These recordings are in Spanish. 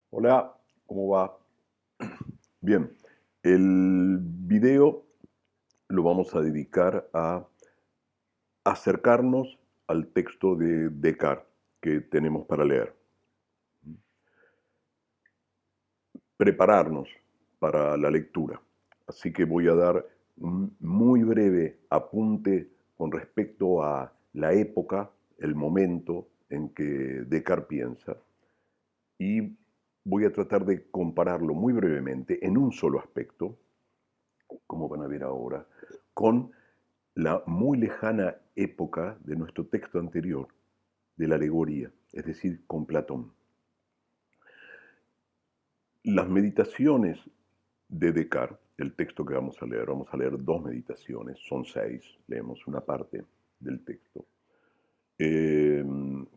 Hola, ¿cómo va? Bien, el video lo vamos a dedicar a acercarnos al texto de Descartes que tenemos para leer, prepararnos para la lectura. Así que voy a dar un muy breve apunte con respecto a la época, el momento en que Descartes piensa y voy a tratar de compararlo muy brevemente en un solo aspecto, como van a ver ahora, con la muy lejana época de nuestro texto anterior, de la alegoría, es decir, con Platón. Las meditaciones de Descartes, el texto que vamos a leer dos meditaciones, son 6, leemos una parte del texto,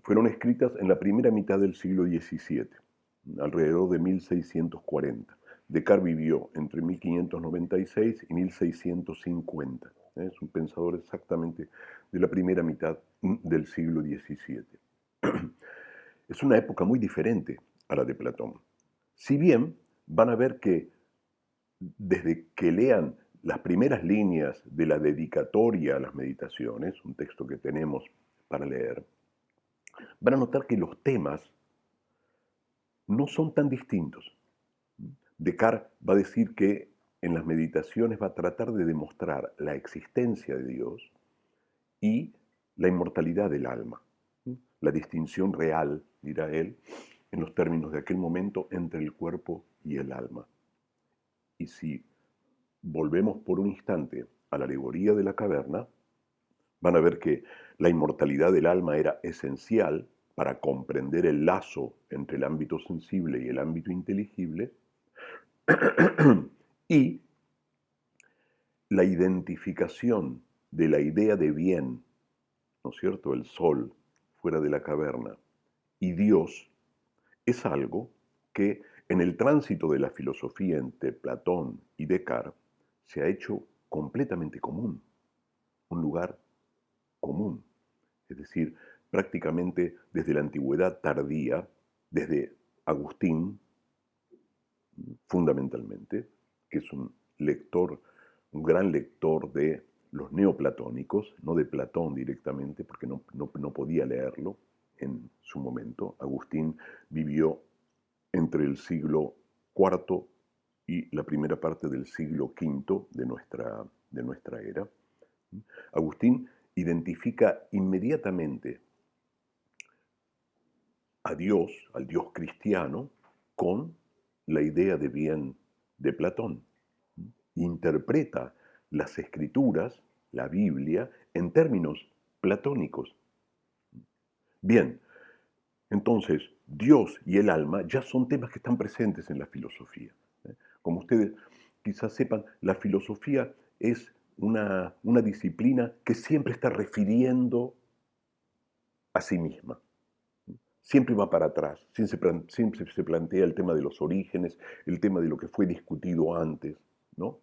fueron escritas en la primera mitad del siglo XVII, alrededor de 1640. Descartes vivió entre 1596 y 1650. Es un pensador exactamente de la primera mitad del siglo XVII. Es una época muy diferente a la de Platón. Si bien van a ver que desde que lean las primeras líneas de la dedicatoria a las meditaciones, un texto que tenemos para leer, van a notar que los temas no son tan distintos. Descartes va a decir que en las meditaciones va a tratar de demostrar la existencia de Dios y la inmortalidad del alma, la distinción real, dirá él, en los términos de aquel momento entre el cuerpo y el alma. Y si volvemos por un instante a la alegoría de la caverna, van a ver que la inmortalidad del alma era esencial para comprender el lazo entre el ámbito sensible y el ámbito inteligible y la identificación de la idea de bien, ¿no es cierto?, el sol fuera de la caverna y Dios es algo que en el tránsito de la filosofía entre Platón y Descartes se ha hecho completamente común, un lugar común, es decir, prácticamente desde la antigüedad tardía, desde Agustín, fundamentalmente, que es un lector, un gran lector de los neoplatónicos, no de Platón directamente, porque no podía leerlo en su momento. Agustín vivió entre el siglo IV y la primera parte del siglo V de nuestra era. Agustín identifica inmediatamente a Dios, al Dios cristiano, con la idea de bien de Platón. Interpreta las escrituras, la Biblia, en términos platónicos. Bien, entonces Dios y el alma ya son temas que están presentes en la filosofía. Como ustedes quizás sepan, la filosofía es una disciplina que siempre está refiriendo a sí misma. Siempre va para atrás, siempre se plantea el tema de los orígenes, el tema de lo que fue discutido antes, ¿no?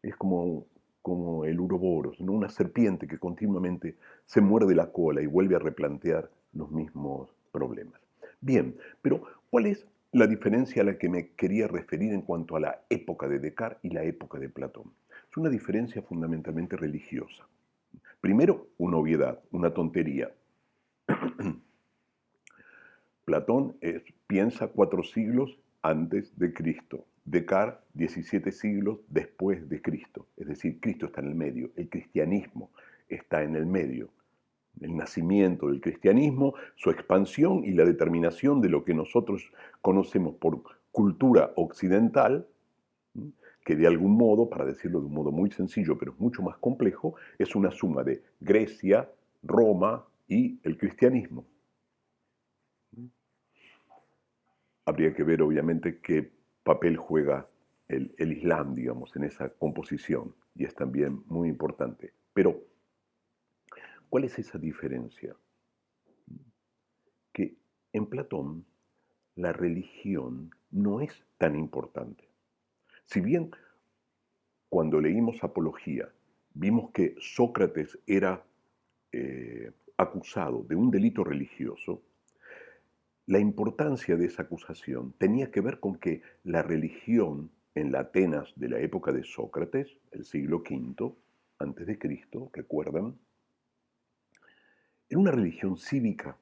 Es como el uroboros, ¿no? Una serpiente que continuamente se muerde la cola y vuelve a replantear los mismos problemas. Bien, pero ¿cuál es la diferencia a la que me quería referir en cuanto a la época de Descartes y la época de Platón? Es una diferencia fundamentalmente religiosa. Primero, una obviedad, una tontería. Platón piensa 4 siglos antes de Cristo. Descartes, 17 siglos después de Cristo. Es decir, Cristo está en el medio, el cristianismo está en el medio. El nacimiento del cristianismo, su expansión y la determinación de lo que nosotros conocemos por cultura occidental, que de algún modo, para decirlo de un modo muy sencillo, pero mucho más complejo, es una suma de Grecia, Roma y el cristianismo. Habría que ver, obviamente, qué papel juega el Islam, digamos, en esa composición, y es también muy importante. Pero, ¿cuál es esa diferencia? Que en Platón la religión no es tan importante. Si bien cuando leímos Apología vimos que Sócrates era acusado de un delito religioso, La importancia de esa acusación tenía que ver con que la religión en la Atenas de la época de Sócrates, el siglo V antes de Cristo, recuerdan, era una religión cívica,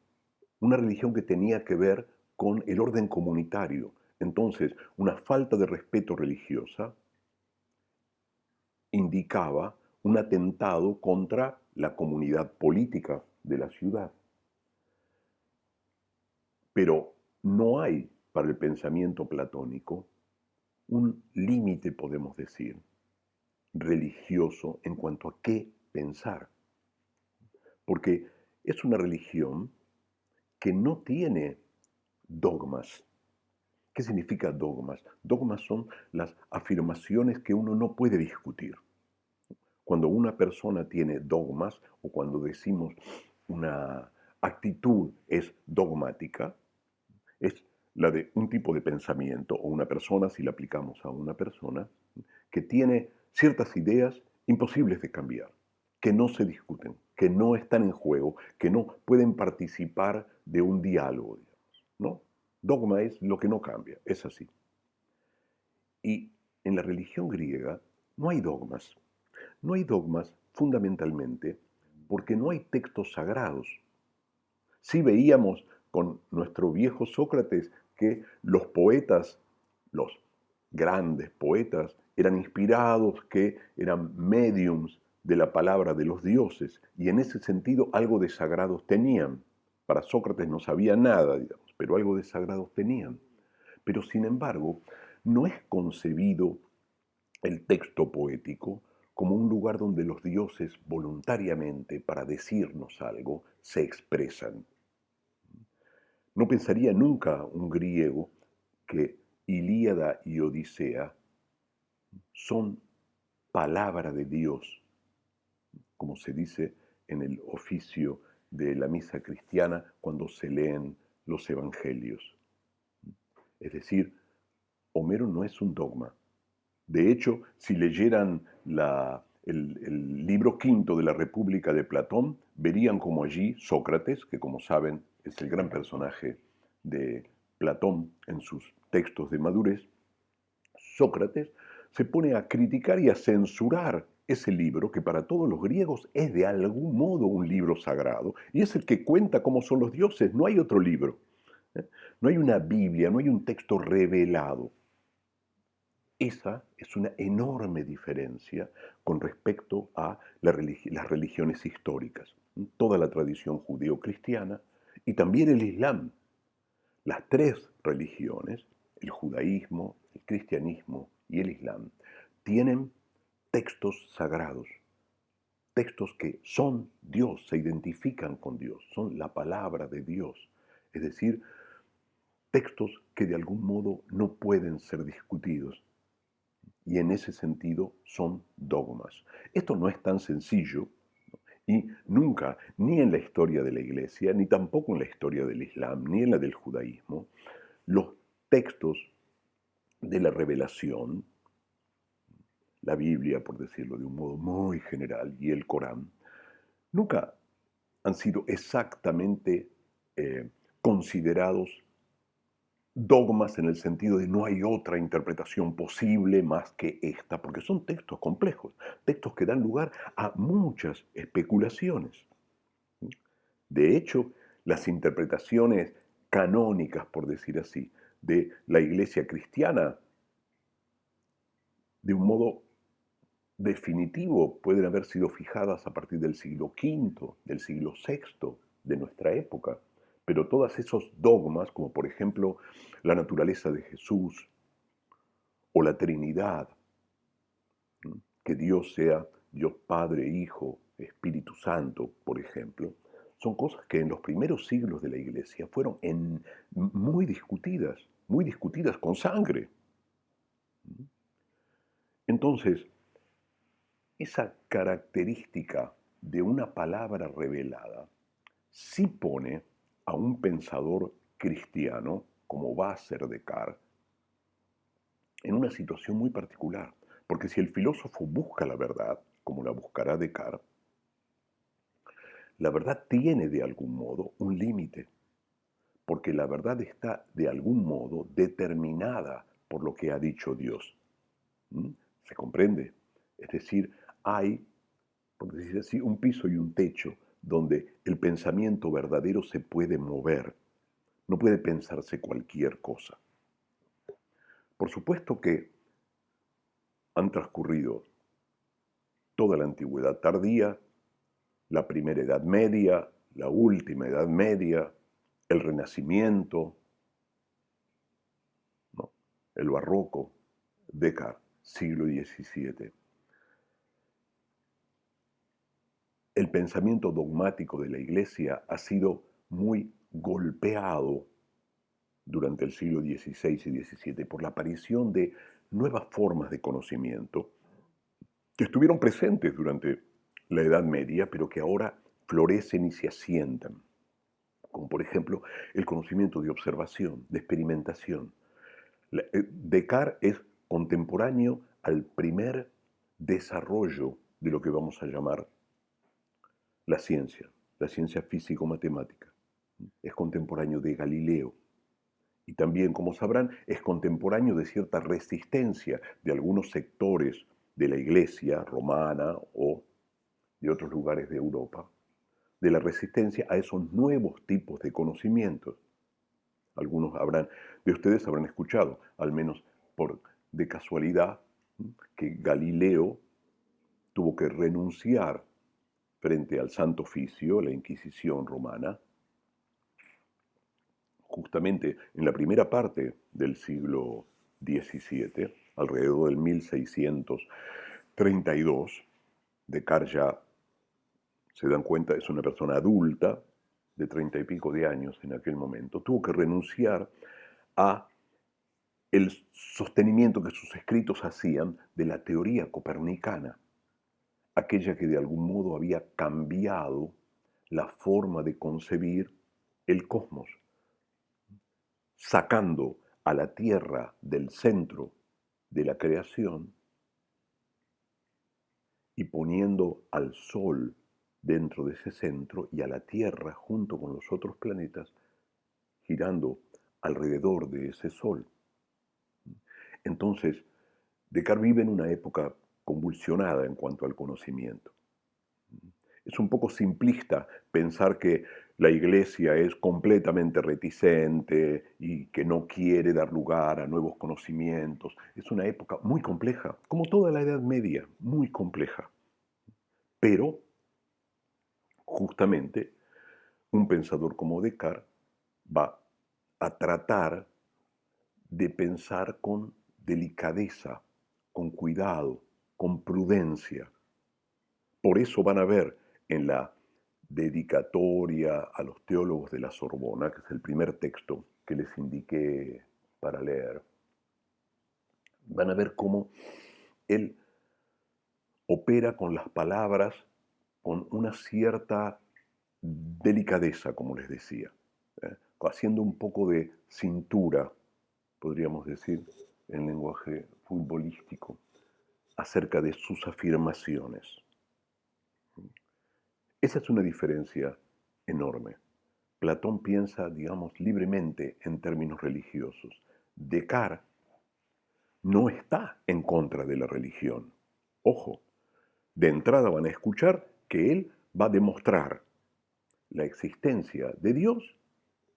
una religión que tenía que ver con el orden comunitario. Entonces, una falta de respeto religiosa indicaba un atentado contra la comunidad política de la ciudad. Pero no hay para el pensamiento platónico un límite, podemos decir, religioso en cuanto a qué pensar. Porque es una religión que no tiene dogmas. ¿Qué significa dogmas? Dogmas son las afirmaciones que uno no puede discutir. Cuando una persona tiene dogmas o cuando decimos una actitud es dogmática, es la de un tipo de pensamiento o una persona, si la aplicamos a una persona, que tiene ciertas ideas imposibles de cambiar, que no se discuten, que no están en juego, que no pueden participar de un diálogo, digamos, ¿no? Dogma es lo que no cambia, es así. Y en la religión griega no hay dogmas. No hay dogmas fundamentalmente porque no hay textos sagrados. Sí veíamos con nuestro viejo Sócrates que los poetas, los grandes poetas, eran inspirados, que eran médiums de la palabra de los dioses y en ese sentido algo de sagrados tenían. Para Sócrates no sabía nada, digamos, pero algo de sagrados tenían. Pero sin embargo, no es concebido el texto poético como un lugar donde los dioses voluntariamente, para decirnos algo, se expresan. No pensaría nunca un griego que Ilíada y Odisea son palabra de Dios, como se dice en el oficio de la misa cristiana cuando se leen los evangelios. Es decir, Homero no es un dogma. De hecho, si leyeran el libro quinto de la República de Platón, verían como allí Sócrates, que como saben es el gran personaje de Platón en sus textos de madurez, Sócrates se pone a criticar y a censurar ese libro que para todos los griegos es de algún modo un libro sagrado y es el que cuenta cómo son los dioses, no hay otro libro. ¿Eh? No hay una Biblia, no hay un texto revelado. Esa es una enorme diferencia con respecto a las religiones históricas, toda la tradición judeo-cristiana y también el Islam. Las tres religiones, el judaísmo, el cristianismo y el Islam, tienen textos sagrados, textos que son Dios, se identifican con Dios, son la palabra de Dios, es decir, textos que de algún modo no pueden ser discutidos y en ese sentido son dogmas. Esto no es tan sencillo y nunca, ni en la historia de la Iglesia, ni tampoco en la historia del Islam, ni en la del judaísmo, los textos de la revelación, la Biblia, por decirlo de un modo muy general, y el Corán, nunca han sido exactamente considerados dogmas en el sentido de no hay otra interpretación posible más que esta, porque son textos complejos, textos que dan lugar a muchas especulaciones. De hecho, las interpretaciones canónicas, por decir así, de la Iglesia cristiana, de un modo definitivo, pueden haber sido fijadas a partir del siglo V, del siglo VI de nuestra época. Pero todos esos dogmas, como por ejemplo la naturaleza de Jesús o la Trinidad, que Dios sea Dios Padre, Hijo, Espíritu Santo, por ejemplo, son cosas que en los primeros siglos de la Iglesia fueron muy discutidas con sangre. Entonces, esa característica de una palabra revelada sí pone a un pensador cristiano, como va a ser Descartes, en una situación muy particular. Porque si el filósofo busca la verdad, como la buscará Descartes, la verdad tiene de algún modo un límite. porque la verdad está de algún modo determinada por lo que ha dicho Dios. ¿Mm? ¿Se comprende? Es decir, hay, por decir así, un piso y un techo donde el pensamiento verdadero se puede mover. No puede pensarse cualquier cosa. Por supuesto que han transcurrido toda la antigüedad tardía, la primera Edad Media, la última Edad Media, el Renacimiento, ¿no? El Barroco, Descartes, siglo XVII. El pensamiento dogmático de la Iglesia ha sido muy golpeado durante el siglo XVI y XVII por la aparición de nuevas formas de conocimiento que estuvieron presentes durante la Edad Media, pero que ahora florecen y se asientan, como por ejemplo el conocimiento de observación, de experimentación. Descartes es contemporáneo al primer desarrollo de lo que vamos a llamar la ciencia físico-matemática. Es contemporáneo de Galileo. Y también, como sabrán, es contemporáneo de cierta resistencia de algunos sectores de la Iglesia romana o de otros lugares de Europa, de la resistencia a esos nuevos tipos de conocimientos. Algunos de ustedes habrán escuchado, al menos de casualidad, que Galileo tuvo que renunciar frente al Santo Oficio, la Inquisición romana, justamente en la primera parte del siglo XVII, alrededor del 1632, Descartes ya, se dan cuenta, es una persona adulta, de 30 y pico de años en aquel momento, tuvo que renunciar a el sostenimiento que sus escritos hacían de la teoría copernicana, aquella que de algún modo había cambiado la forma de concebir el cosmos, sacando a la Tierra del centro de la creación y poniendo al Sol dentro de ese centro y a la Tierra junto con los otros planetas girando alrededor de ese Sol. Entonces, Descartes vive en una época convulsionada en cuanto al conocimiento. Es un poco simplista pensar que la Iglesia es completamente reticente y que no quiere dar lugar a nuevos conocimientos. Es una época muy compleja, como toda la Edad Media, muy compleja. Pero, justamente, un pensador como Descartes va a tratar de pensar con delicadeza, con cuidado, con prudencia. Por eso van a ver en la dedicatoria a los teólogos de la Sorbona, que es el primer texto que les indiqué para leer, van a ver cómo él opera con las palabras con una cierta delicadeza, como les decía, haciendo un poco de cintura, podríamos decir, en lenguaje futbolístico, acerca de sus afirmaciones. Esa es una diferencia enorme. Platón piensa, digamos, libremente en términos religiosos. Descartes no está en contra de la religión. Ojo, de entrada van a escuchar que él va a demostrar la existencia de Dios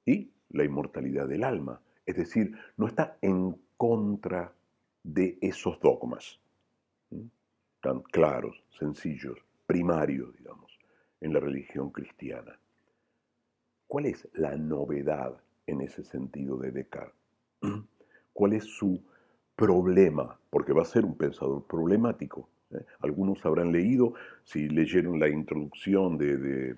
y la inmortalidad del alma. Es decir, no está en contra de esos dogmas tan claros, sencillos, primarios, digamos, en la religión cristiana. ¿Cuál es la novedad en ese sentido de Descartes? ¿Cuál es su problema? Porque va a ser un pensador problemático. Algunos habrán leído, si leyeron la introducción de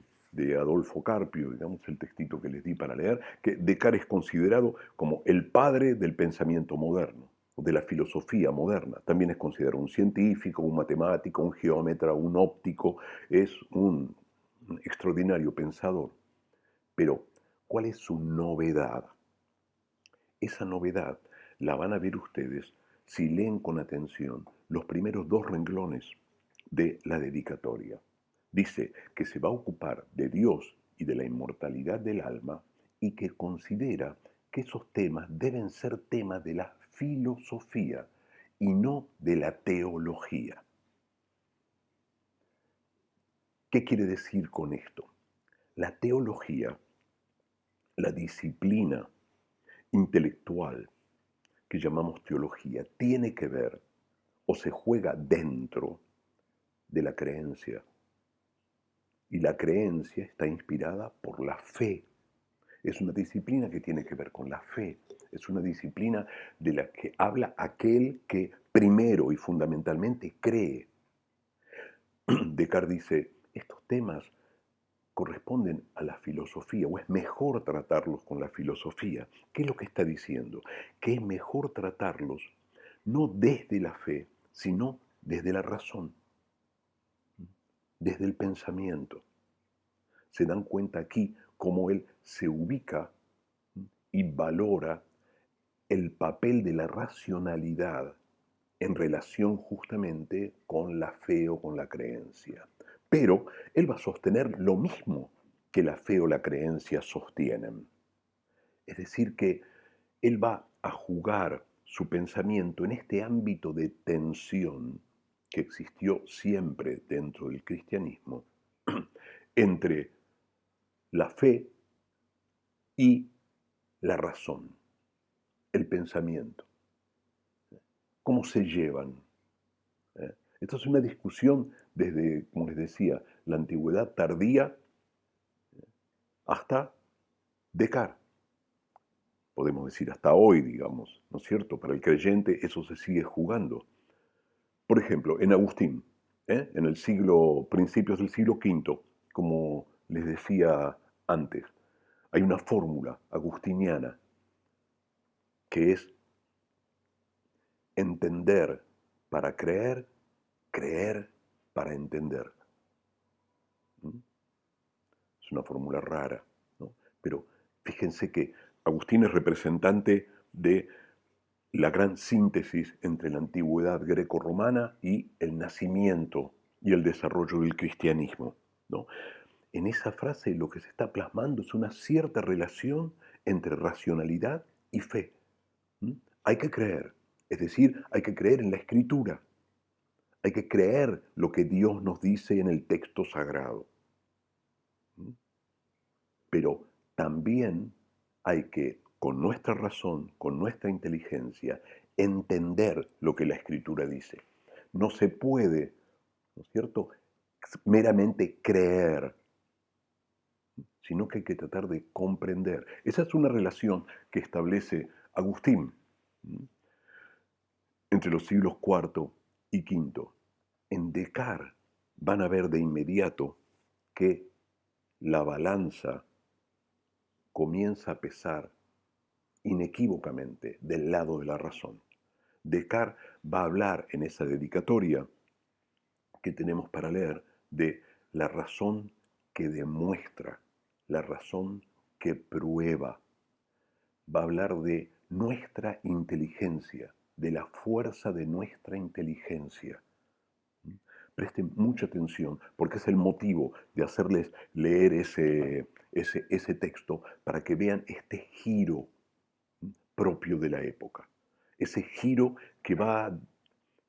Adolfo Carpio, digamos, el textito que les di para leer, que Descartes es considerado como el padre del pensamiento moderno, de la filosofía moderna. También es considerado un científico, un matemático, un geómetra, un óptico, es un extraordinario pensador. Pero, ¿cuál es su novedad? Esa novedad la van a ver ustedes si leen con atención los primeros dos renglones de la dedicatoria. Dice que se va a ocupar de Dios y de la inmortalidad del alma y que considera que esos temas deben ser temas de la filosofía y no de la teología. ¿Qué quiere decir con esto? La teología, la disciplina intelectual que llamamos teología, tiene que ver o se juega dentro de la creencia. Y la creencia está inspirada por la fe. Es una disciplina que tiene que ver con la fe. Es una disciplina de la que habla aquel que primero y fundamentalmente cree. Descartes dice, estos temas corresponden a la filosofía, o es mejor tratarlos con la filosofía. ¿Qué es lo que está diciendo? Que es mejor tratarlos no desde la fe, sino desde la razón, desde el pensamiento. Se dan cuenta aquí cómo él se ubica y valora el papel de la racionalidad en relación justamente con la fe o con la creencia. Pero él va a sostener lo mismo que la fe o la creencia sostienen. Es decir, que él va a jugar su pensamiento en este ámbito de tensión que existió siempre dentro del cristianismo entre la fe y la razón, el pensamiento. ¿Cómo se llevan? Esto es una discusión desde, como les decía, la antigüedad tardía hasta Descartes. Podemos decir hasta hoy, digamos, ¿no es cierto? Para el creyente eso se sigue jugando. Por ejemplo, en Agustín, en el siglo, principios del siglo V, como les decía antes, hay una fórmula agustiniana que es entender para creer, creer para entender. Es una fórmula rara, ¿no? Pero fíjense que Agustín es representante de la gran síntesis entre la antigüedad greco-romana y el nacimiento y el desarrollo del cristianismo, ¿no? En esa frase lo que se está plasmando es una cierta relación entre racionalidad y fe. Hay que creer, es decir, hay que creer en la escritura, hay que creer lo que Dios nos dice en el texto sagrado. Pero también hay que, con nuestra razón, con nuestra inteligencia, entender lo que la Escritura dice. No se puede, ¿no es cierto?, meramente creer, sino que hay que tratar de comprender. Esa es una relación que establece Agustín entre los siglos IV y V. En Descartes van a ver de inmediato que la balanza comienza a pesar inequívocamente del lado de la razón. Descartes va a hablar en esa dedicatoria que tenemos para leer de la razón que demuestra, la razón que prueba. Va a hablar de nuestra inteligencia, de la fuerza de nuestra inteligencia. Presten mucha atención porque es el motivo de hacerles leer ese texto para que vean este giro propio de la época. Ese giro que va,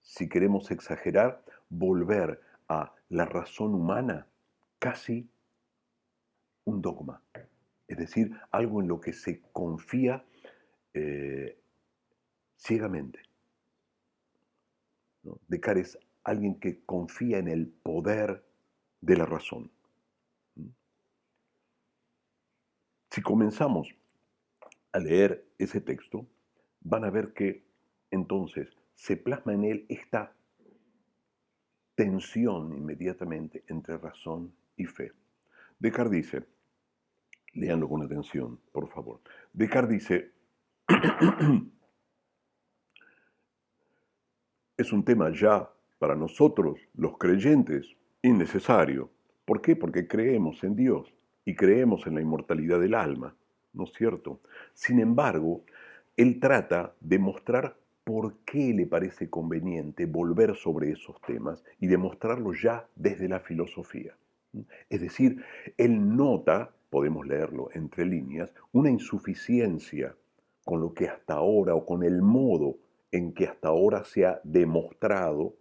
si queremos exagerar, volver a la razón humana casi un dogma. Es decir, algo en lo que se confía ciegamente, ¿no? Descartes es alguien que confía en el poder de la razón. Si comenzamos a leer ese texto, van a ver que entonces se plasma en él esta tensión inmediatamente entre razón y fe. Descartes dice, léanlo con atención, por favor. Descartes dice, es un tema ya para nosotros, los creyentes, innecesario. ¿Por qué? Porque creemos en Dios y creemos en la inmortalidad del alma, ¿no es cierto? Sin embargo, él trata de mostrar por qué le parece conveniente volver sobre esos temas y demostrarlo ya desde la filosofía. Es decir, él nota podemos leerlo entre líneas, una insuficiencia con lo que hasta ahora o con el modo en que hasta ahora se ha demostrado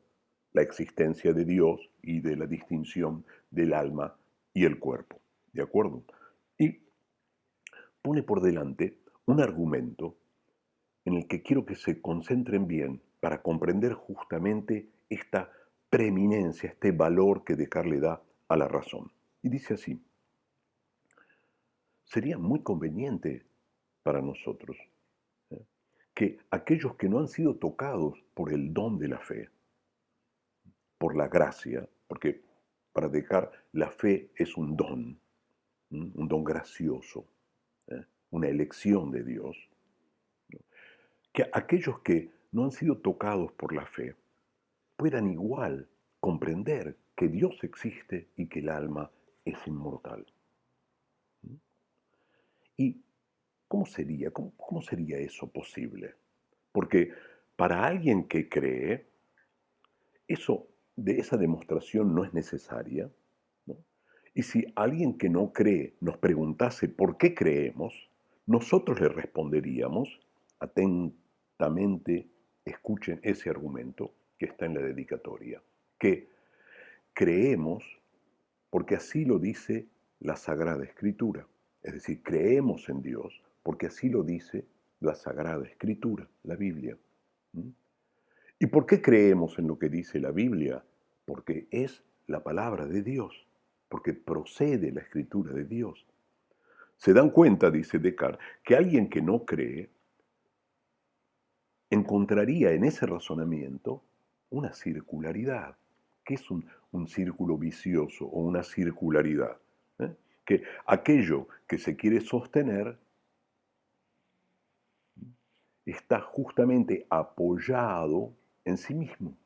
la existencia de Dios y de la distinción del alma y el cuerpo. ¿De acuerdo? Y pone por delante un argumento en el que quiero que se concentren bien para comprender justamente esta preeminencia, este valor que Descartes le da a la razón. Y dice así: sería muy conveniente para nosotros que aquellos que no han sido tocados por el don de la fe, por la gracia, porque para Descartes la fe es un don gracioso, una elección de Dios, que aquellos que no han sido tocados por la fe puedan igual comprender que Dios existe y que el alma es inmortal. ¿Y cómo sería? ¿Cómo sería eso posible? Porque para alguien que cree, esa demostración no es necesaria, ¿no? Y si alguien que no cree nos preguntase por qué creemos, nosotros le responderíamos, atentamente escuchen ese argumento que está en la dedicatoria, que creemos porque así lo dice la Sagrada Escritura. Es decir, creemos en Dios porque así lo dice la Sagrada Escritura, la Biblia. ¿Mm? ¿Y por qué creemos en lo que dice la Biblia? Porque es la palabra de Dios, porque procede la Escritura de Dios. Se dan cuenta, dice Descartes, que alguien que no cree encontraría en ese razonamiento una circularidad. ¿Qué es un círculo vicioso o una circularidad? Que aquello que se quiere sostener está justamente apoyado en sí mismo,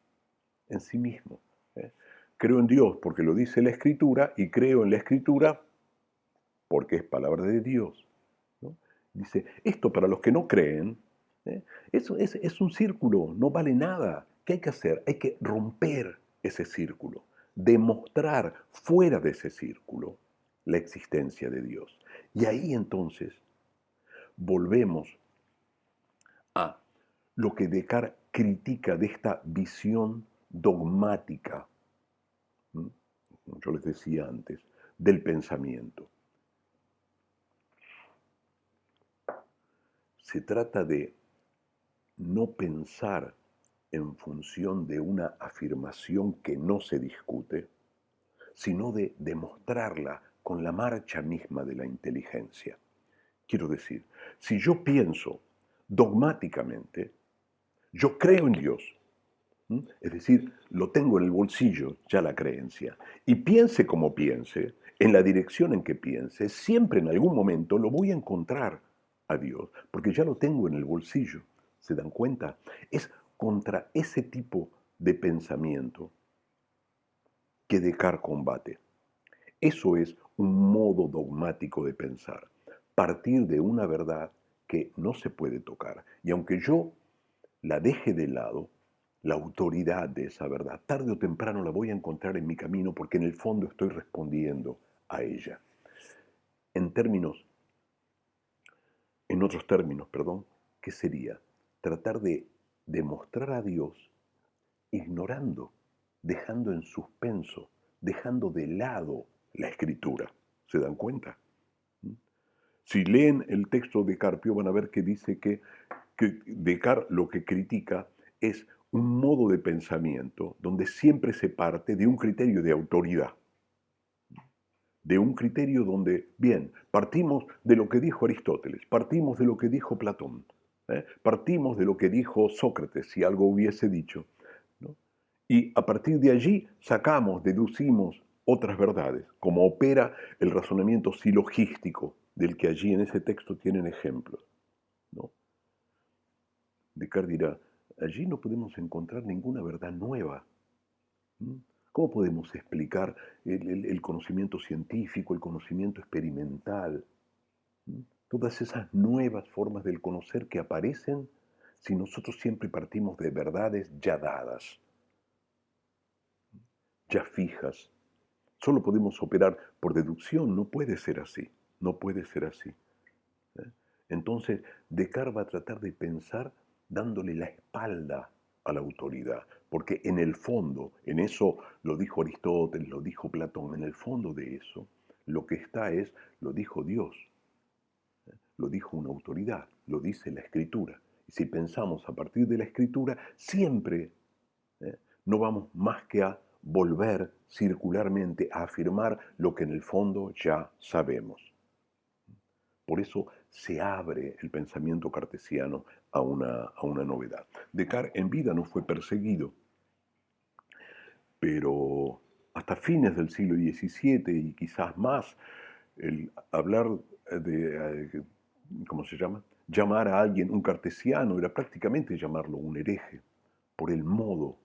en sí mismo. ¿eh? Creo en Dios porque lo dice la Escritura y creo en la Escritura porque es palabra de Dios. ¿no? Dice, esto para los que no creen, eso es un círculo, no vale nada. ¿Qué hay que hacer? Hay que romper ese círculo, demostrar fuera de ese círculo la existencia de Dios. Y ahí entonces volvemos a lo que Descartes critica de esta visión dogmática, como yo les decía antes, del pensamiento. Se trata de no pensar en función de una afirmación que no se discute, sino de demostrarla con la marcha misma de la inteligencia. Quiero decir, si yo pienso dogmáticamente, yo creo en Dios, es decir, lo tengo en el bolsillo ya la creencia, y piense como piense, en la dirección en que piense, siempre en algún momento lo voy a encontrar a Dios, porque ya lo tengo en el bolsillo. ¿Se dan cuenta? Es contra ese tipo de pensamiento que Descartes combate. Eso es un modo dogmático de pensar, partir de una verdad que no se puede tocar. Y aunque yo la deje de lado, la autoridad de esa verdad, tarde o temprano la voy a encontrar en mi camino porque en el fondo estoy respondiendo a ella. En otros términos, perdón, ¿qué sería? Tratar de demostrar a Dios ignorando, dejando en suspenso, dejando de lado la escritura. ¿Se dan cuenta? Si leen el texto de Carpio van a ver que dice que Descartes lo que critica es un modo de pensamiento donde siempre se parte de un criterio de autoridad, de un criterio donde, bien, partimos de lo que dijo Aristóteles, partimos de lo que dijo Platón, partimos de lo que dijo Sócrates, si algo hubiese dicho, ¿no? Y a partir de allí sacamos, deducimos otras verdades, como opera el razonamiento silogístico del que allí en ese texto tienen ejemplos, ¿no? Descartes dirá, allí no podemos encontrar ninguna verdad nueva. ¿Cómo podemos explicar el conocimiento científico, el conocimiento experimental? Todas esas nuevas formas del conocer que aparecen si nosotros siempre partimos de verdades ya dadas, ya fijas. Solo podemos operar por deducción, no puede ser así. no puede ser así. Entonces, Descartes va a tratar de pensar dándole la espalda a la autoridad, porque en el fondo, en eso lo dijo Aristóteles, lo dijo Platón, en el fondo de eso, lo que está es, lo dijo Dios, lo dijo una autoridad, lo dice la Escritura. Y si pensamos a partir de la Escritura, siempre no vamos más que a volver circularmente a afirmar lo que en el fondo ya sabemos. Por eso se abre el pensamiento cartesiano a una novedad. Descartes en vida no fue perseguido, pero hasta fines del siglo XVII y quizás más, el hablar de, ¿cómo se llama? Llamar a alguien un cartesiano era prácticamente llamarlo un hereje, por el modo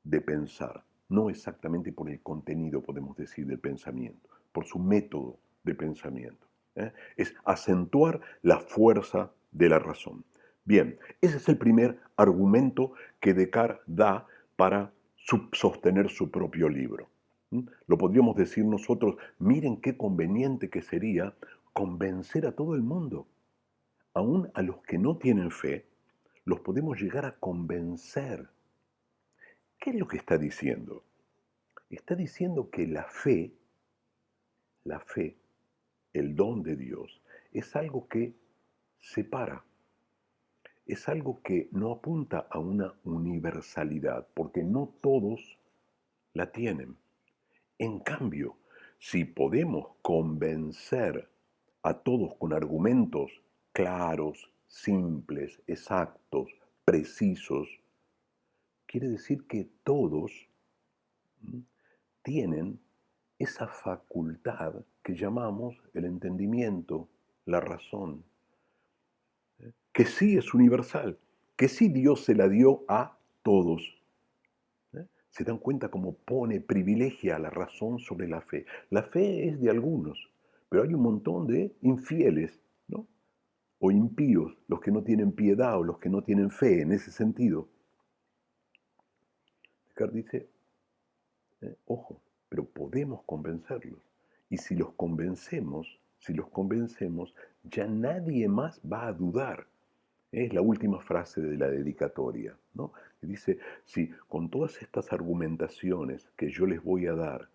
de pensar, no exactamente por el contenido, podemos decir, del pensamiento, por su método de pensamiento. Es acentuar la fuerza de la razón. Bien, ese es el primer argumento que Descartes da para sostener su propio libro. Lo podríamos decir nosotros, miren qué conveniente que sería convencer a todo el mundo, aún a los que no tienen fe, los podemos llegar a convencer. ¿Qué es lo que está diciendo? Está diciendo que la fe, el don de Dios, es algo que separa, es algo que no apunta a una universalidad, porque no todos la tienen. En cambio, si podemos convencer a todos con argumentos claros, simples, exactos, precisos, quiere decir que todos tienen esa facultad que llamamos el entendimiento, la razón, que sí es universal, que sí Dios se la dio a todos. ¿Se dan cuenta cómo privilegia la razón sobre la fe? La fe es de algunos, pero hay un montón de infieles, ¿no? O impíos, los que no tienen piedad o los que no tienen fe en ese sentido. Descartes dice, ojo, pero podemos convencerlos. Y si los convencemos, ya nadie más va a dudar. Es la última frase de la dedicatoria, ¿no? Que dice, si con todas estas argumentaciones que yo les voy a dar,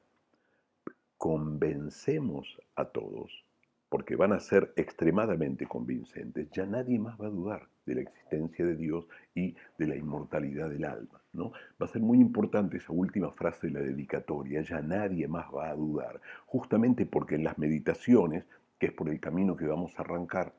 convencemos a todos, porque van a ser extremadamente convincentes, ya nadie más va a dudar de la existencia de Dios y de la inmortalidad del alma, ¿no? Va a ser muy importante esa última frase de la dedicatoria, ya nadie más va a dudar, justamente porque en las meditaciones, que es por el camino que vamos a arrancar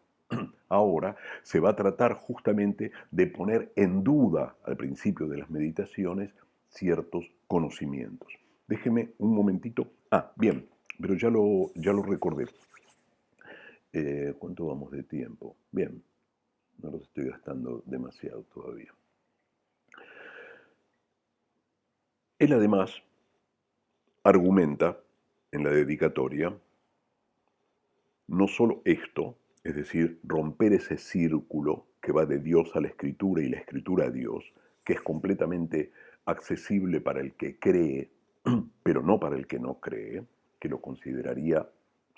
ahora, se va a tratar justamente de poner en duda al principio de las meditaciones ciertos conocimientos. Déjeme un momentito. Ah, bien, pero ya lo recordé. ¿Cuánto vamos de tiempo? Bien, no los estoy gastando demasiado todavía. Él además argumenta en la dedicatoria no solo esto, es decir, romper ese círculo que va de Dios a la Escritura y la Escritura a Dios, que es completamente accesible para el que cree, pero no para el que no cree, que lo consideraría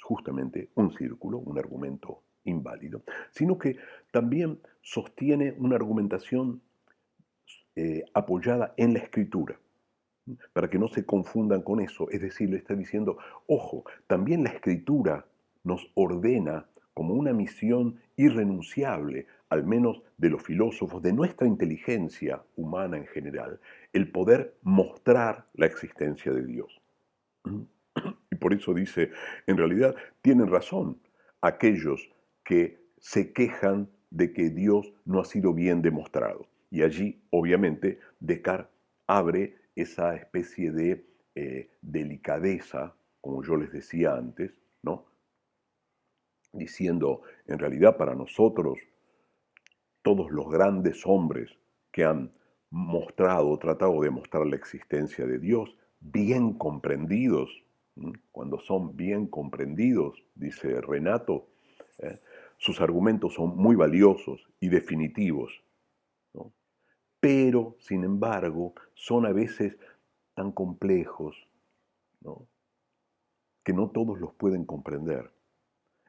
justamente un círculo, un argumento inválido, sino que también sostiene una argumentación apoyada en la Escritura, para que no se confundan con eso. Es decir, le está diciendo, ojo, también la Escritura nos ordena como una misión irrenunciable, al menos de los filósofos, de nuestra inteligencia humana en general, el poder mostrar la existencia de Dios. Y por eso dice, en realidad tienen razón aquellos que se quejan de que Dios no ha sido bien demostrado. Y allí, obviamente, Descartes abre esa especie de delicadeza, como yo les decía antes, ¿no? Diciendo, en realidad para nosotros, todos los grandes hombres que han mostrado, tratado de mostrar la existencia de Dios, bien comprendidos, cuando son bien comprendidos, dice Renato, ¿eh? Sus argumentos son muy valiosos y definitivos, ¿no? Pero, sin embargo, son a veces tan complejos, ¿no? Que no todos los pueden comprender.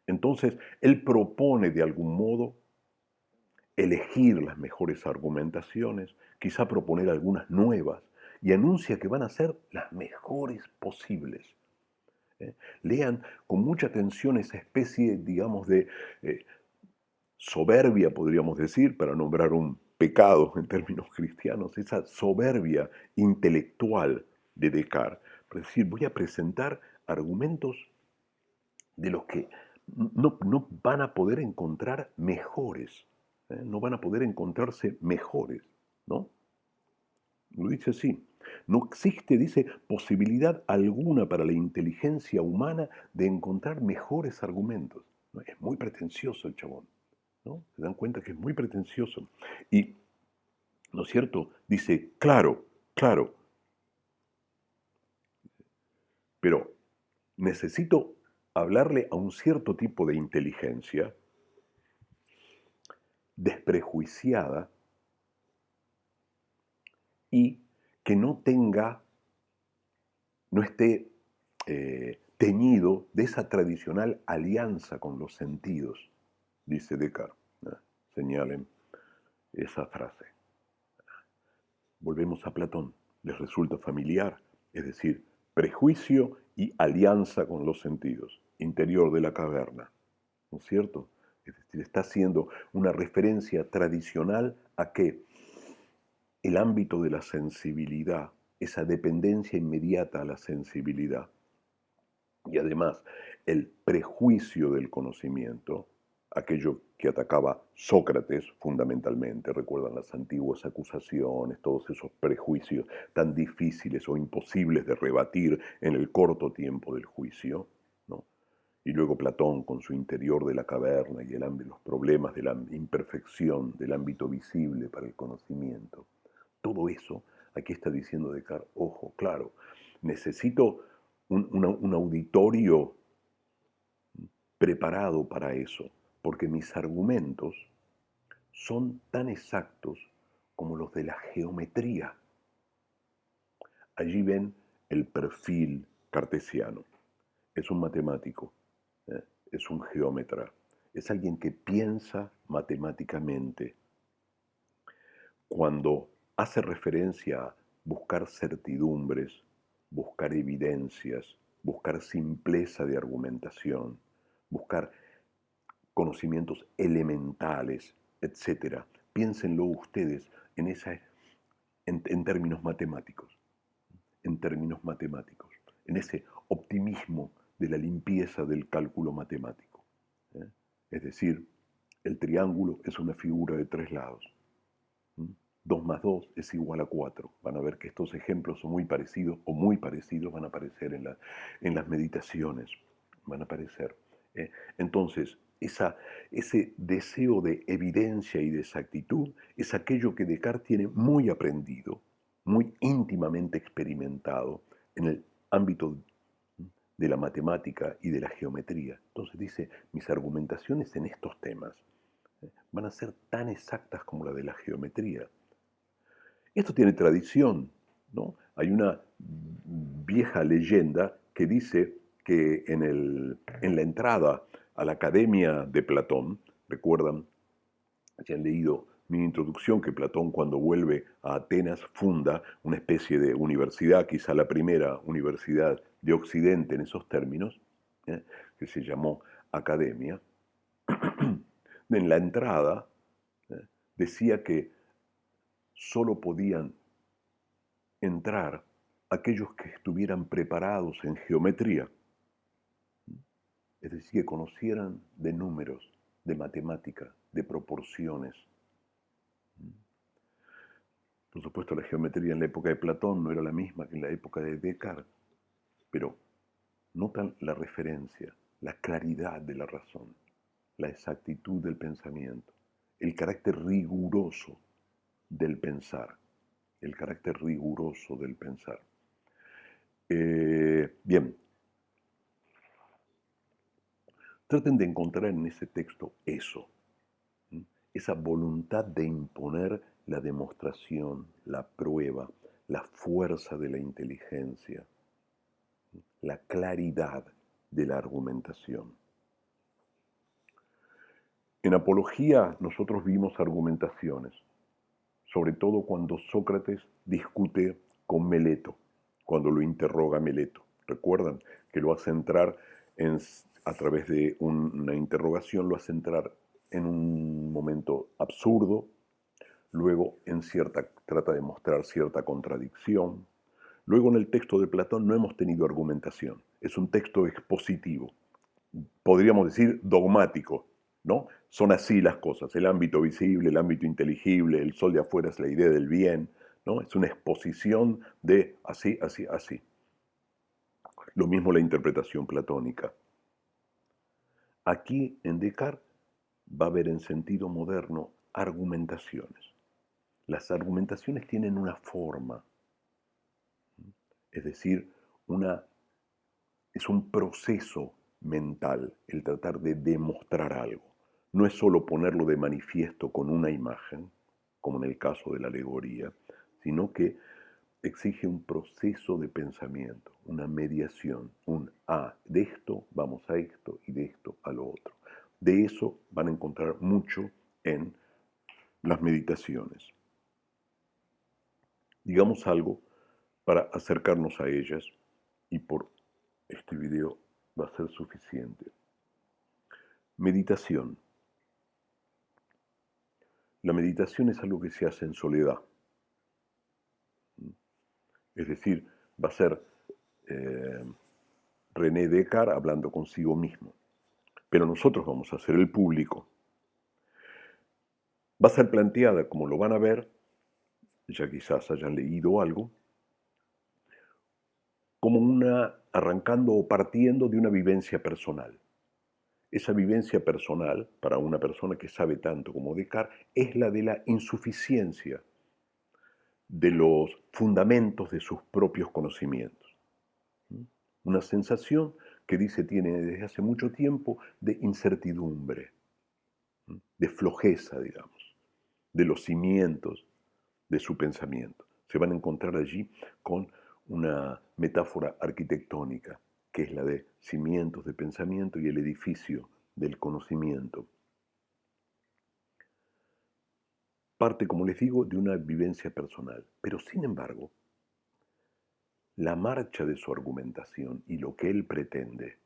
Entonces, él propone de algún modo elegir las mejores argumentaciones, quizá proponer algunas nuevas, y anuncia que van a ser las mejores posibles. Lean con mucha atención esa especie, digamos, de soberbia, podríamos decir, para nombrar un pecado en términos cristianos, esa soberbia intelectual de Descartes. Es decir, voy a presentar argumentos de los que no van a poder encontrar mejores, no van a poder encontrarse mejores, ¿no? Lo dice así. No existe, dice, posibilidad alguna para la inteligencia humana de encontrar mejores argumentos. ¿No? Es muy pretencioso el chabón, ¿no? Se dan cuenta que es muy pretencioso. Y, ¿no es cierto? Dice, claro, claro, pero necesito hablarle a un cierto tipo de inteligencia desprejuiciada y que no tenga, no esté teñido de esa tradicional alianza con los sentidos, dice Descartes. Señalen esa frase. Volvemos a Platón. ¿Les resulta familiar? Es decir, prejuicio y alianza con los sentidos, interior de la caverna. ¿No es cierto? Es decir, está haciendo una referencia tradicional a que el ámbito de la sensibilidad, esa dependencia inmediata a la sensibilidad, y además el prejuicio del conocimiento, aquello que atacaba Sócrates fundamentalmente, recuerdan las antiguas acusaciones, todos esos prejuicios tan difíciles o imposibles de rebatir en el corto tiempo del juicio, ¿no? Y luego Platón con su interior de la caverna y los problemas de la imperfección del ámbito visible para el conocimiento. Todo eso, aquí está diciendo Descartes, ojo, claro, necesito un auditorio preparado para eso, porque mis argumentos son tan exactos como los de la geometría. Allí ven el perfil cartesiano. Es un matemático, es un geómetra, es alguien que piensa matemáticamente. Cuando hace referencia a buscar certidumbres, buscar evidencias, buscar simpleza de argumentación, buscar conocimientos elementales, etcétera. Piénsenlo ustedes en términos matemáticos, en ese optimismo de la limpieza del cálculo matemático. ¿eh? Es decir, el triángulo es una figura de tres lados. 2 más 2 es igual a 4. Van a ver que estos ejemplos son muy parecidos o muy parecidos van a aparecer en las meditaciones. Van a aparecer. Entonces, ese deseo de evidencia y de exactitud es aquello que Descartes tiene muy aprendido, muy íntimamente experimentado en el ámbito de la matemática y de la geometría. Entonces dice, mis argumentaciones en estos temas van a ser tan exactas como la de la geometría. Esto tiene tradición, ¿no? Hay una vieja leyenda que dice que en la entrada a la Academia de Platón, recuerdan, si han leído mi introducción, que Platón cuando vuelve a Atenas funda una especie de universidad, quizá la primera universidad de Occidente en esos términos, que se llamó Academia. En la entrada decía que solo podían entrar aquellos que estuvieran preparados en geometría, es decir, que conocieran de números, de matemática, de proporciones. Por supuesto, la geometría en la época de Platón no era la misma que en la época de Descartes, pero notan la referencia, la claridad de la razón, la exactitud del pensamiento, el carácter riguroso del pensar, el carácter riguroso del pensar. Bien, traten de encontrar en ese texto eso, esa voluntad de imponer la demostración, la prueba, la fuerza de la inteligencia, la claridad de la argumentación. En apología nosotros vimos argumentaciones, sobre todo cuando Sócrates discute con Meleto, cuando lo interroga Meleto. ¿Recuerdan? Que lo hace entrar a través de una interrogación, lo hace entrar en un momento absurdo, luego trata de mostrar cierta contradicción. Luego en el texto de Platón no hemos tenido argumentación, es un texto expositivo, podríamos decir dogmático, ¿no? Son así las cosas, el ámbito visible, el ámbito inteligible, el sol de afuera es la idea del bien, ¿no? Es una exposición de así, así, así. Lo mismo la interpretación platónica. Aquí en Descartes va a haber en sentido moderno argumentaciones. Las argumentaciones tienen una forma, es decir, es un proceso mental el tratar de demostrar algo. No es solo ponerlo de manifiesto con una imagen, como en el caso de la alegoría, sino que exige un proceso de pensamiento, una mediación, de esto vamos a esto y de esto a lo otro. De eso van a encontrar mucho en las meditaciones. Digamos algo para acercarnos a ellas y por este video va a ser suficiente. Meditación. La meditación es algo que se hace en soledad. Es decir, va a ser René Descartes hablando consigo mismo. Pero nosotros vamos a ser el público. Va a ser planteada, como lo van a ver, ya quizás hayan leído algo, como arrancando o partiendo de una vivencia personal. Esa vivencia personal, para una persona que sabe tanto como Descartes, es la de la insuficiencia de los fundamentos de sus propios conocimientos. Una sensación que dice tiene desde hace mucho tiempo de incertidumbre, de flojeza, digamos, de los cimientos de su pensamiento. Se van a encontrar allí con una metáfora arquitectónica, que es la de cimientos de pensamiento y el edificio del conocimiento. Parte, como les digo, de una vivencia personal, pero sin embargo, la marcha de su argumentación y lo que él pretende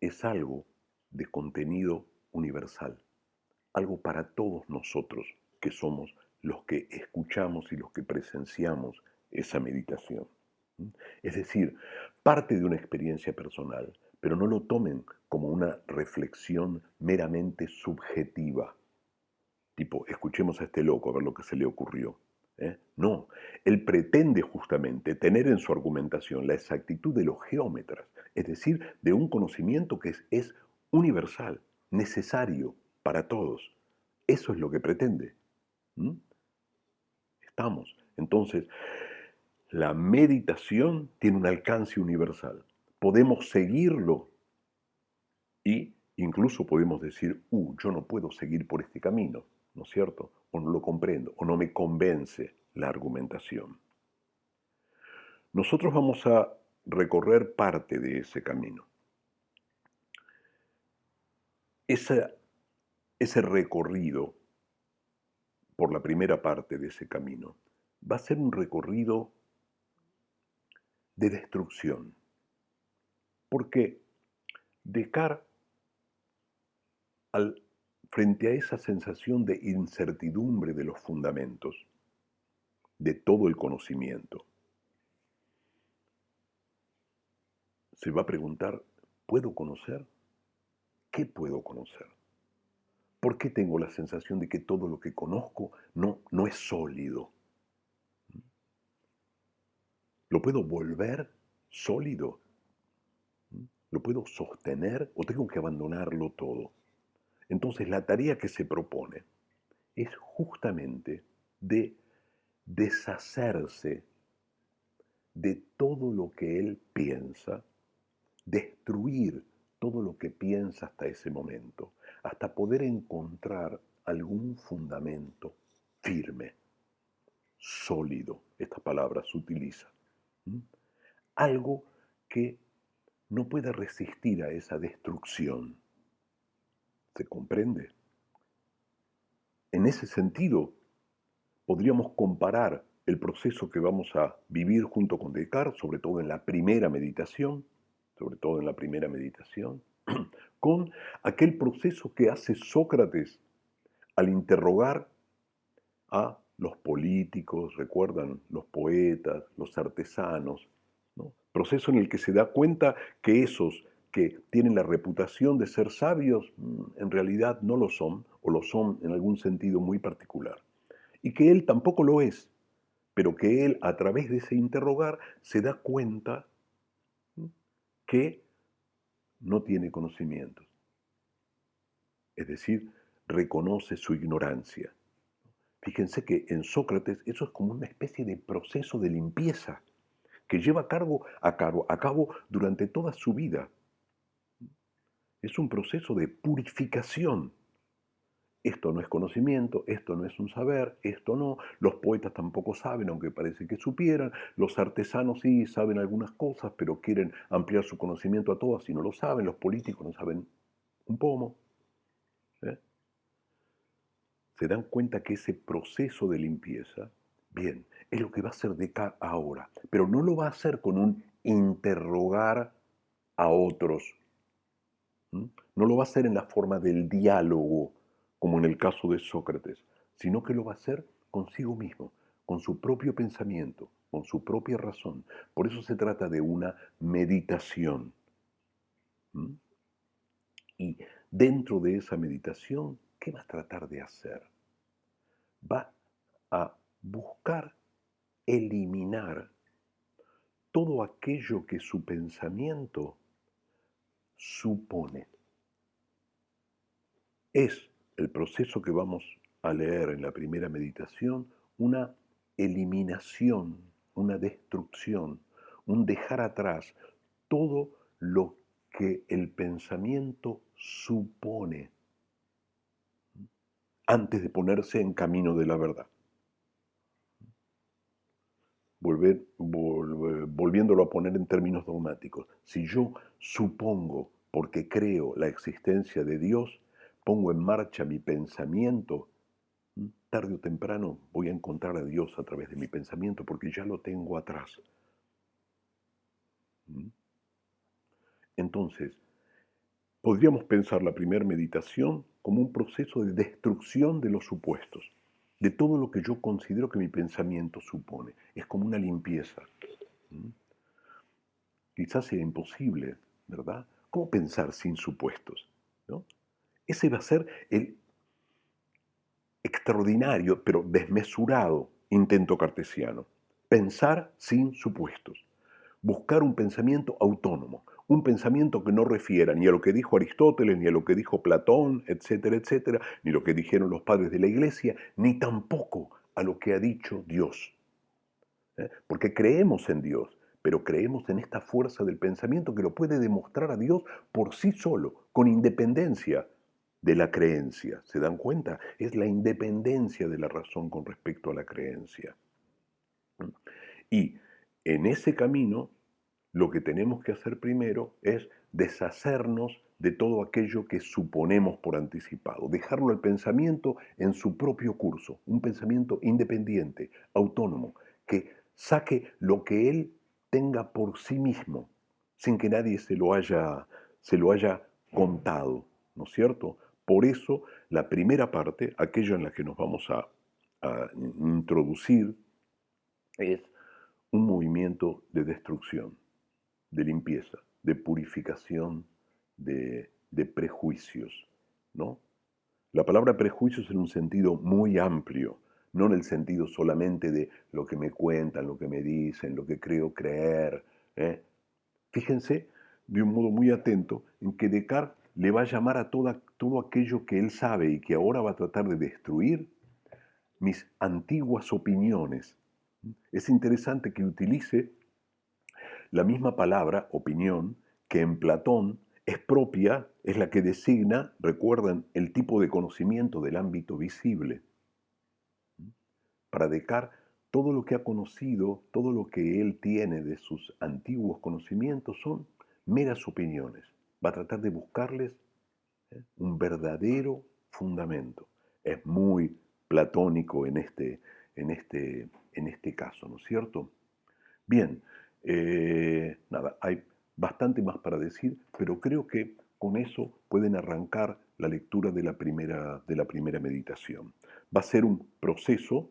es algo de contenido universal, algo para todos nosotros que somos los que escuchamos y los que presenciamos esa meditación. Es decir, parte de una experiencia personal, pero no lo tomen como una reflexión meramente subjetiva, tipo, escuchemos a este loco a ver lo que se le ocurrió. No, él pretende justamente tener en su argumentación la exactitud de los geómetras, es decir, de un conocimiento que es universal, necesario para todos. Eso es lo que pretende. ¿Mm? Estamos. Entonces, la meditación tiene un alcance universal. Podemos seguirlo y incluso podemos decir, yo no puedo seguir por este camino, ¿no es cierto? O no lo comprendo, o no me convence la argumentación. Nosotros vamos a recorrer parte de ese camino. Ese recorrido por la primera parte de ese camino va a ser un recorrido de destrucción, porque Descartes, frente a esa sensación de incertidumbre de los fundamentos, de todo el conocimiento, se va a preguntar, ¿puedo conocer? ¿Qué puedo conocer? ¿Por qué tengo la sensación de que todo lo que conozco no es sólido? ¿Lo puedo volver sólido? ¿Lo puedo sostener o tengo que abandonarlo todo? Entonces la tarea que se propone es justamente de deshacerse de todo lo que él piensa, destruir todo lo que piensa hasta ese momento, hasta poder encontrar algún fundamento firme, sólido, esta palabra se utiliza. Algo que no pueda resistir a esa destrucción. ¿Se comprende? En ese sentido, podríamos comparar el proceso que vamos a vivir junto con Descartes, sobre todo en la primera meditación, sobre todo en la primera meditación, con aquel proceso que hace Sócrates al interrogar a los políticos, recuerdan, los poetas, los artesanos, ¿no? Proceso en el que se da cuenta que esos que tienen la reputación de ser sabios, en realidad no lo son, o lo son en algún sentido muy particular. Y que él tampoco lo es, pero que él a través de ese interrogar se da cuenta que no tiene conocimientos, es decir, reconoce su ignorancia. Fíjense que en Sócrates eso es como una especie de proceso de limpieza que lleva a cabo durante toda su vida. Es un proceso de purificación. Esto no es conocimiento, esto no es un saber, esto no. Los poetas tampoco saben, aunque parece que supieran. Los artesanos sí saben algunas cosas, pero quieren ampliar su conocimiento a todas y no lo saben. Los políticos no saben un pomo. ¿Eh? Se dan cuenta que ese proceso de limpieza, bien, es lo que va a hacer Descartes ahora, pero no lo va a hacer con un interrogar a otros. No lo va a hacer en la forma del diálogo, como en el caso de Sócrates, sino que lo va a hacer consigo mismo, con su propio pensamiento, con su propia razón. Por eso se trata de una meditación. ¿Mm? Y dentro de esa meditación, ¿qué va a tratar de hacer? Va a buscar eliminar todo aquello que su pensamiento supone. Es el proceso que vamos a leer en la primera meditación, una eliminación, una destrucción, un dejar atrás todo lo que el pensamiento supone antes de ponerse en camino de la verdad. Volviéndolo a poner en términos dogmáticos, si yo supongo, porque creo la existencia de Dios, pongo en marcha mi pensamiento, tarde o temprano voy a encontrar a Dios a través de mi pensamiento porque ya lo tengo atrás. Entonces, podríamos pensar la primera meditación como un proceso de destrucción de los supuestos, de todo lo que yo considero que mi pensamiento supone. Es como una limpieza. Quizás sea imposible, ¿verdad? ¿Cómo pensar sin supuestos? ¿No? Ese va a ser el extraordinario, pero desmesurado intento cartesiano. Pensar sin supuestos. Buscar un pensamiento autónomo, un pensamiento que no refiera ni a lo que dijo Aristóteles, ni a lo que dijo Platón, etcétera, etcétera, ni lo que dijeron los padres de la Iglesia, ni tampoco a lo que ha dicho Dios. Porque creemos en Dios, pero creemos en esta fuerza del pensamiento que lo puede demostrar a Dios por sí solo, con independencia de la creencia. ¿Se dan cuenta? Es la independencia de la razón con respecto a la creencia. Y en ese camino, lo que tenemos que hacer primero es deshacernos de todo aquello que suponemos por anticipado, dejarlo al pensamiento en su propio curso, un pensamiento independiente, autónomo, que saque lo que él tenga por sí mismo, sin que nadie se lo haya contado, ¿no es cierto? Por eso la primera parte, aquella en la que nos vamos a introducir, es un movimiento de destrucción, de limpieza, de purificación de prejuicios, ¿no? La palabra prejuicios en un sentido muy amplio, no en el sentido solamente de lo que me cuentan, lo que me dicen, lo que creo creer. ¿eh? Fíjense de un modo muy atento en que Descartes le va a llamar a todo aquello que él sabe y que ahora va a tratar de destruir, mis antiguas opiniones. Es interesante que utilice la misma palabra, opinión, que en Platón es propia, es la que designa, recuerdan, el tipo de conocimiento del ámbito visible. Para Descartes, todo lo que ha conocido, todo lo que él tiene de sus antiguos conocimientos son meras opiniones. Va a tratar de buscarles un verdadero fundamento. es muy platónico en este caso, ¿no es cierto? Bien, nada, hay bastante más para decir, pero creo que con eso pueden arrancar la lectura de la primera meditación. Va a ser un proceso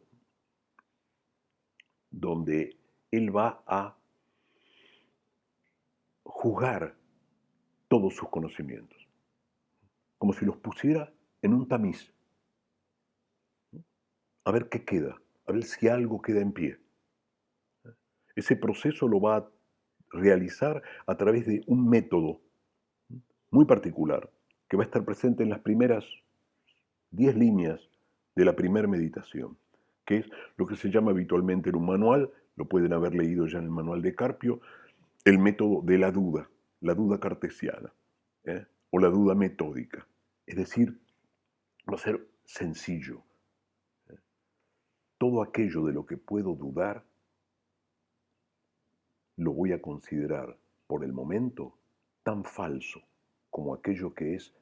donde él va a juzgar todos sus conocimientos, como si los pusiera en un tamiz, a ver qué queda, a ver si algo queda en pie. Ese proceso lo va a realizar a través de un método muy particular que va a estar presente en las primeras 10 líneas de la primera meditación, que es lo que se llama habitualmente en un manual, lo pueden haber leído ya en el manual de Carpio, el método de la duda cartesiana, o la duda metódica. Es decir, va a ser sencillo. Todo aquello de lo que puedo dudar lo voy a considerar por el momento tan falso como aquello que es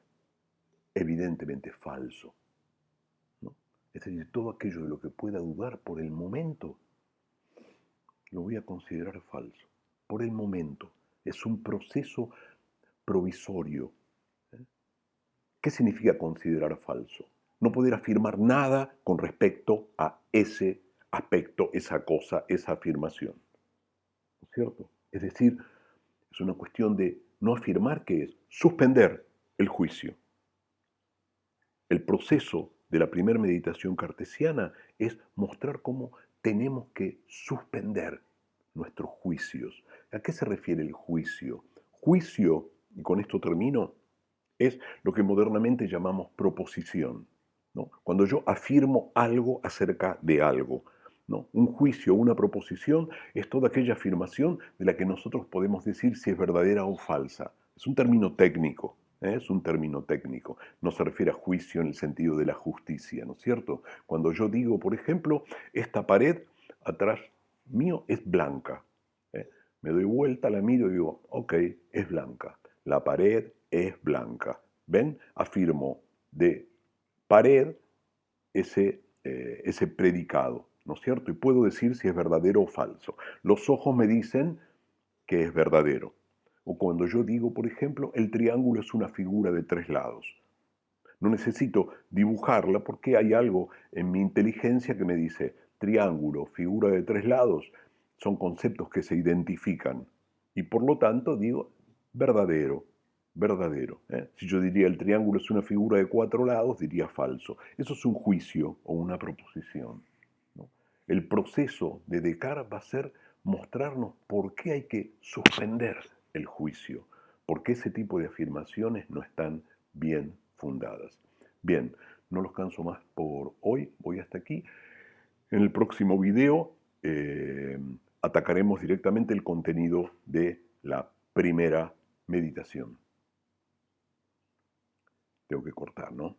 evidentemente falso, ¿no? Es decir, todo aquello de lo que pueda dudar por el momento lo voy a considerar falso. Por el momento. Es un proceso provisorio. ¿Qué significa considerar falso? No poder afirmar nada con respecto a ese aspecto, esa cosa, esa afirmación. ¿No es cierto? Es decir, es una cuestión de no afirmar, que es suspender el juicio. El proceso de la primera meditación cartesiana es mostrar cómo tenemos que suspender nuestros juicios. ¿A qué se refiere el juicio? Juicio, y con esto termino, es lo que modernamente llamamos proposición, ¿no? Cuando yo afirmo algo acerca de algo, ¿no? Un juicio, una proposición, es toda aquella afirmación de la que nosotros podemos decir si es verdadera o falsa. Es un término técnico. Es un término técnico, no se refiere a juicio en el sentido de la justicia, ¿no es cierto? Cuando yo digo, por ejemplo, esta pared atrás mío es blanca, ¿eh? Me doy vuelta, la miro y digo, ok, es blanca, la pared es blanca. ¿Ven? Afirmo de pared ese predicado, ¿no es cierto? Y puedo decir si es verdadero o falso. Los ojos me dicen que es verdadero. O cuando yo digo, por ejemplo, el triángulo es una figura de 3 lados. No necesito dibujarla porque hay algo en mi inteligencia que me dice triángulo, figura de 3 lados, son conceptos que se identifican. Y por lo tanto digo verdadero, verdadero. Si yo diría el triángulo es una figura de 4 lados, diría falso. Eso es un juicio o una proposición, ¿no? El proceso de Descartes va a ser mostrarnos por qué hay que suspender el juicio, por qué ese tipo de afirmaciones no están bien fundadas. Bien, no los canso más por hoy, voy hasta aquí. En el próximo video atacaremos directamente el contenido de la primera meditación. Tengo que cortar, ¿no?